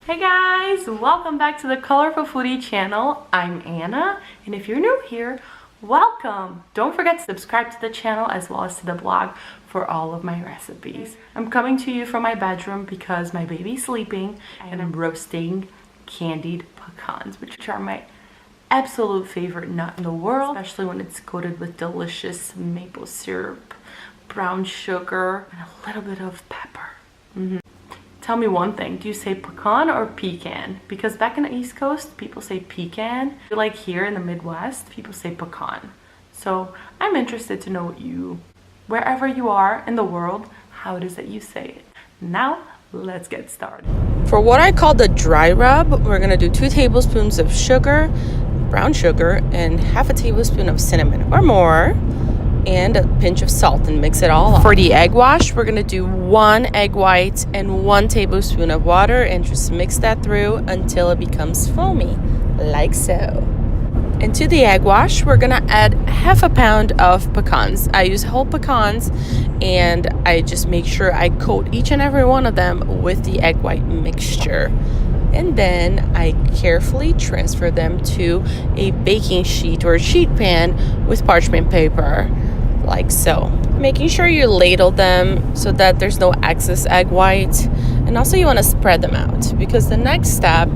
Hey guys, welcome back to the Colorful Foodie channel. I'm Anna, and if you're new here, welcome. Don't forget to subscribe to the channel as well as to the blog for all of my recipes. I'm coming to you from my bedroom because my baby's sleeping and I'm roasting candied pecans, which are my absolute favorite nut in the world, especially when it's coated with delicious maple syrup, brown sugar, and a little bit of pepper. Tell me one thing, do you say pecan or pecan? Because back in the East Coast, people say pecan. Like here in the Midwest, people say pecan. So I'm interested to know wherever you are in the world, how it is that you say it. Now, let's get started. For what I call the dry rub, we're gonna do 2 tablespoons of sugar, brown sugar, and half a tablespoon of cinnamon or more, and a pinch of salt, and mix it all up. For the egg wash, we're gonna do 1 egg white and 1 tablespoon of water and just mix that through until it becomes foamy, like so. And to the egg wash, we're gonna add half a pound of pecans. I use whole pecans, and I just make sure I coat each and every one of them with the egg white mixture. And then I carefully transfer them to a baking sheet or sheet pan with parchment paper, like so. Making sure you ladle them so that there's no excess egg white. And also you want to spread them out because the next step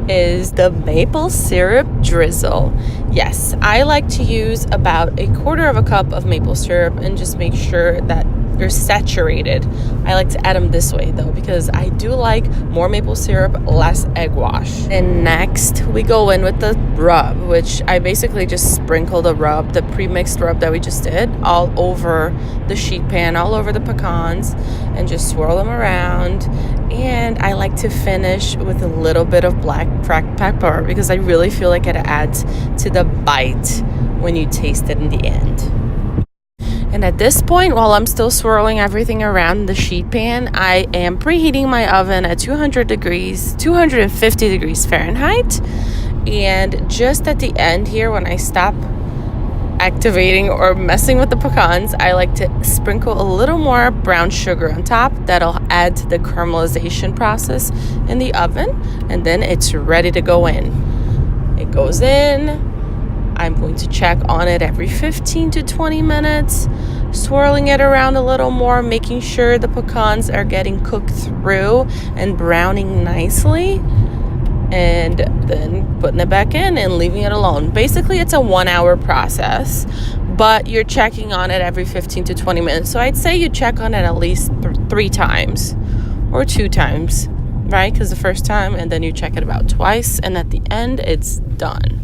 is the maple syrup drizzle. Yes, I like to use about 1/4 cup of maple syrup and just make sure that they're saturated. I like to add them this way though because I do like more maple syrup, less egg wash. And next we go in with the rub, which I basically just sprinkle the rub, the pre-mixed rub that we just did, all over the sheet pan, all over the pecans, and just swirl them around. And I like to finish with a little bit of black cracked pepper because I really feel like it adds to the bite when you taste it in the end. And at this point, while I'm still swirling everything around the sheet pan, I am preheating my oven at 250 degrees Fahrenheit. And just at the end here, when I stop activating or messing with the pecans, I like to sprinkle a little more brown sugar on top. That'll add to the caramelization process in the oven. And then it's ready to go in. It goes in. I'm going to check on it every 15 to 20 minutes, swirling it around a little more, making sure the pecans are getting cooked through and browning nicely, and then putting it back in and leaving it alone. Basically, it's a 1-hour process, but you're checking on it every 15 to 20 minutes. So I'd say you check on it at least 3 times or 2 times, right? Because the first time, and then you check it about twice, and at the end, it's done.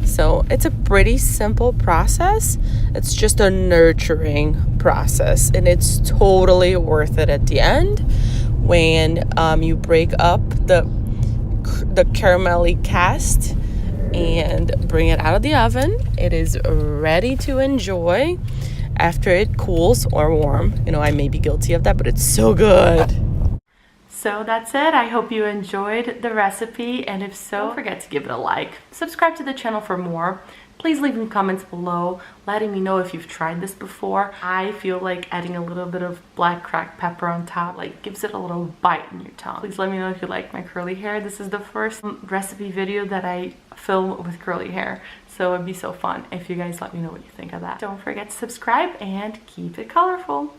So it's a pretty simple process. It's just a nurturing process, and it's totally worth it at the end when you break up the caramelly cast and bring it out of the oven. It is ready to enjoy after it cools or warm. You know, I may be guilty of that, but it's so good. So that's it. I hope you enjoyed the recipe, and if so, don't forget to give it a like. Subscribe to the channel for more. Please leave in comments below letting me know if you've tried this before. I feel like adding a little bit of black cracked pepper on top gives it a little bite in your tongue. Please let me know if you like my curly hair. This is the first recipe video that I film with curly hair, so it'd be so fun if you guys let me know what you think of that. Don't forget to subscribe and keep it colorful.